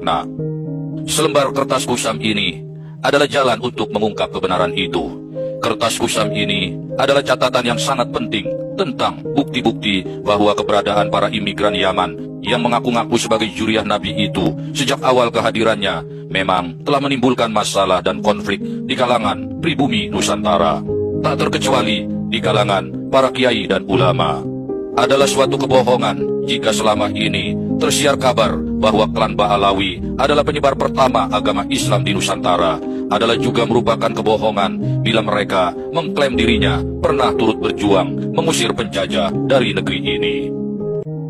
Nah, selembar kertas kusam ini adalah jalan untuk mengungkap kebenaran itu. Kertas kusam ini adalah catatan yang sangat penting tentang bukti-bukti bahwa keberadaan para imigran Yaman yang mengaku-ngaku sebagai juriah Nabi itu sejak awal kehadirannya memang telah menimbulkan masalah dan konflik di kalangan pribumi Nusantara, tak terkecuali di kalangan para kiai dan ulama. Adalah suatu kebohongan jika selama ini tersiar kabar bahwa klan Ba'alawi adalah penyebar pertama agama Islam di Nusantara. Adalah juga merupakan kebohongan bila mereka mengklaim dirinya pernah turut berjuang mengusir penjajah dari negeri ini.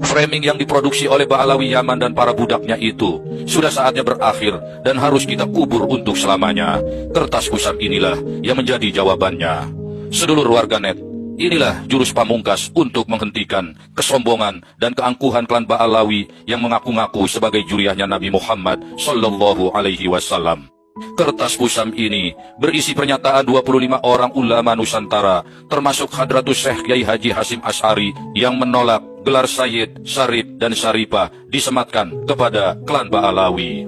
Framing yang diproduksi oleh Ba'alawi Yaman dan para budaknya itu sudah saatnya berakhir dan harus kita kubur untuk selamanya. Kertas kusam inilah yang menjadi jawabannya. Sedulur warganet, inilah jurus pamungkas untuk menghentikan kesombongan dan keangkuhan klan Ba'alawi yang mengaku-ngaku sebagai juriahnya Nabi Muhammad Sallallahu Alaihi Wasallam. Kertas kusam ini berisi pernyataan 25 orang ulama Nusantara, termasuk Hadratus Syekh Kiai Haji Hasyim Asy'ari yang menolak gelar Sayyid, Syarif, dan Syarifah disematkan kepada klan Ba'alawi.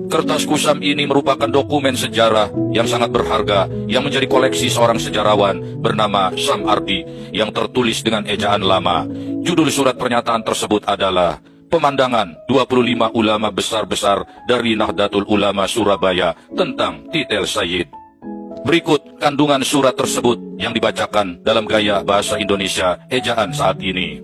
Kertas kusam ini merupakan dokumen sejarah yang sangat berharga yang menjadi koleksi seorang sejarawan bernama Sam Ardi yang tertulis dengan ejaan lama. Judul surat pernyataan tersebut adalah Pemandangan 25 ulama besar-besar dari Nahdlatul Ulama Surabaya tentang titel Sayyid. Berikut kandungan surat tersebut yang dibacakan dalam gaya bahasa Indonesia ejaan saat ini.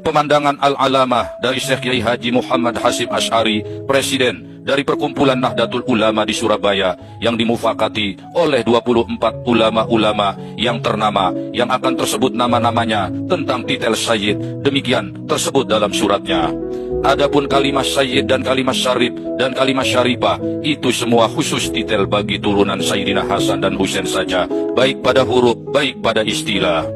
Pemandangan Al-Alamah dari Syekh Kiai Haji Muhammad Hasyim Asy'ari, Presiden dari Perkumpulan Nahdlatul Ulama di Surabaya yang dimufakati oleh 24 ulama-ulama yang ternama yang akan tersebut nama-namanya tentang titel Sayyid. Demikian tersebut dalam suratnya. Adapun kalimat Sayyid dan kalimat Syarif dan kalimat Syarifah itu semua khusus titel bagi turunan Sayyidina Hasan dan Husain saja, baik pada huruf, baik pada istilah.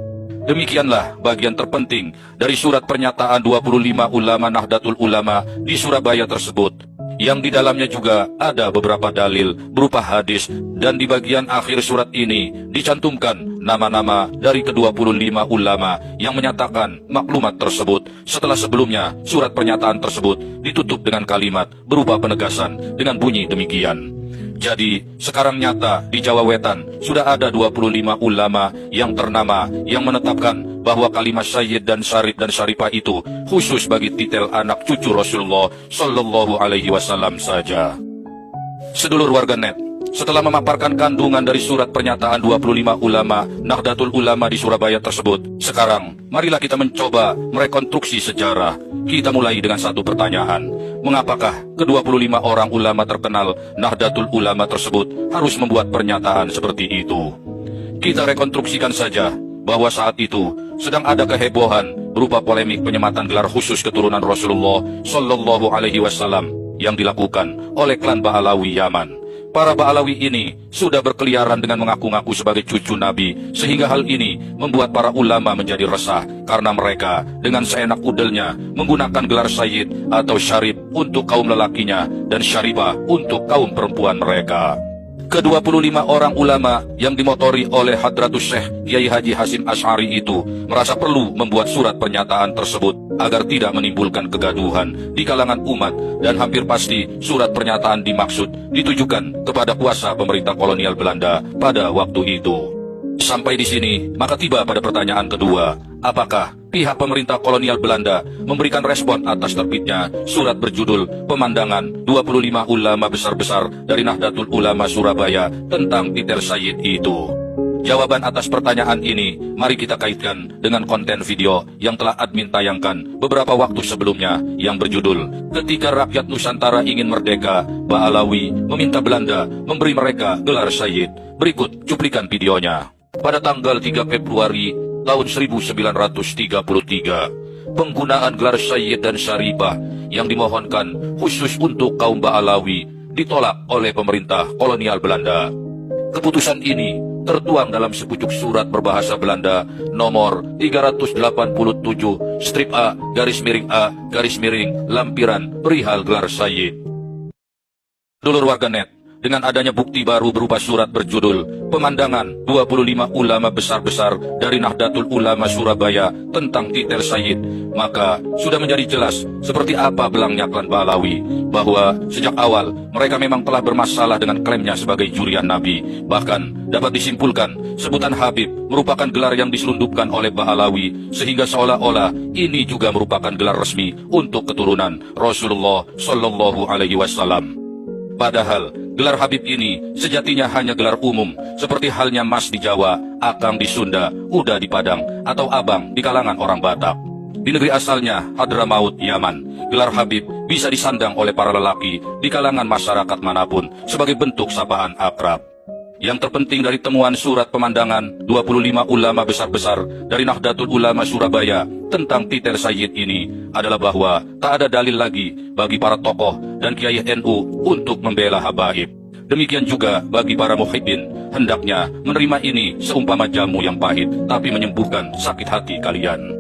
Demikianlah bagian terpenting dari surat pernyataan 25 ulama Nahdlatul Ulama di Surabaya tersebut, yang di dalamnya juga ada beberapa dalil berupa hadis, dan di bagian akhir surat ini dicantumkan nama-nama dari ke-25 ulama yang menyatakan maklumat tersebut, setelah sebelumnya surat pernyataan tersebut ditutup dengan kalimat berupa penegasan dengan bunyi demikian. Jadi, sekarang nyata di Jawa Wetan sudah ada 25 ulama yang ternama yang menetapkan bahwa kalimat Sayyid dan Syarif dan Syarifah itu khusus bagi titel anak cucu Rasulullah Sallallahu Alaihi Wasallam saja. Sedulur warganet, setelah memaparkan kandungan dari surat pernyataan 25 ulama Nahdlatul Ulama di Surabaya tersebut, sekarang marilah kita mencoba merekonstruksi sejarah. Kita mulai dengan satu pertanyaan. Mengapakah ke-25 orang ulama terkenal Nahdlatul Ulama tersebut harus membuat pernyataan seperti itu? Kita rekonstruksikan saja bahwa saat itu sedang ada kehebohan berupa polemik penyematan gelar khusus keturunan Rasulullah Sallallahu Alaihi Wasallam yang dilakukan oleh klan Ba'alawi Yaman. Para Ba'alawi ini sudah berkeliaran dengan mengaku-ngaku sebagai cucu Nabi, sehingga hal ini membuat para ulama menjadi resah karena mereka dengan seenak udelnya menggunakan gelar Sayyid atau Syarif untuk kaum lelakinya dan Syarifah untuk kaum perempuan mereka. Ke-25 orang ulama yang dimotori oleh Hadratus Syekh Kiai Haji Hasyim Asy'ari itu merasa perlu membuat surat pernyataan tersebut agar tidak menimbulkan kegaduhan di kalangan umat, dan hampir pasti surat pernyataan dimaksud ditujukan kepada kuasa pemerintah kolonial Belanda pada waktu itu. Sampai di sini, maka tiba pada pertanyaan kedua, apakah pihak pemerintah kolonial Belanda memberikan respon atas terbitnya surat berjudul Pemandangan 25 Ulama Besar-Besar dari Nahdlatul Ulama Surabaya tentang titel Sayyid itu? Jawaban atas pertanyaan ini mari kita kaitkan dengan konten video yang telah admin tayangkan beberapa waktu sebelumnya yang berjudul Ketika Rakyat Nusantara Ingin Merdeka, Ba'alawi Meminta Belanda Memberi Mereka Gelar Sayyid. Berikut cuplikan videonya. Pada tanggal 3 Februari tahun 1933, penggunaan gelar Sayyid dan Syarifah yang dimohonkan khusus untuk kaum Ba'alawi ditolak oleh pemerintah kolonial Belanda. Keputusan ini tertuang dalam sepucuk surat berbahasa Belanda nomor 387 strip A lampiran perihal gelar Sayyid. Dulur warganet, dengan adanya bukti baru berupa surat berjudul Pemandangan 25 Ulama Besar-Besar dari Nahdlatul Ulama Surabaya tentang titel Sayyid, maka sudah menjadi jelas seperti apa belangnya klan Ba'alawi, bahwa sejak awal mereka memang telah bermasalah dengan klaimnya sebagai jurian Nabi. Bahkan dapat disimpulkan sebutan Habib merupakan gelar yang diselundupkan oleh Ba'alawi, sehingga seolah-olah ini juga merupakan gelar resmi untuk keturunan Rasulullah Shallallahu Alaihi Wasallam. Padahal gelar Habib ini sejatinya hanya gelar umum, seperti halnya Mas di Jawa, Akang di Sunda, Uda di Padang, atau Abang di kalangan orang Batak. Di negeri asalnya, Hadramaut, Yaman, gelar Habib bisa disandang oleh para lelaki di kalangan masyarakat manapun sebagai bentuk sapaan akrab. Yang terpenting dari temuan surat pemandangan 25 ulama besar-besar dari Nahdlatul Ulama Surabaya tentang titel Sayyid ini adalah bahwa tak ada dalil lagi bagi para tokoh dan kiai NU untuk membela habaib. Demikian juga bagi para muhibbin, hendaknya menerima ini seumpama jamu yang pahit tapi menyembuhkan sakit hati kalian.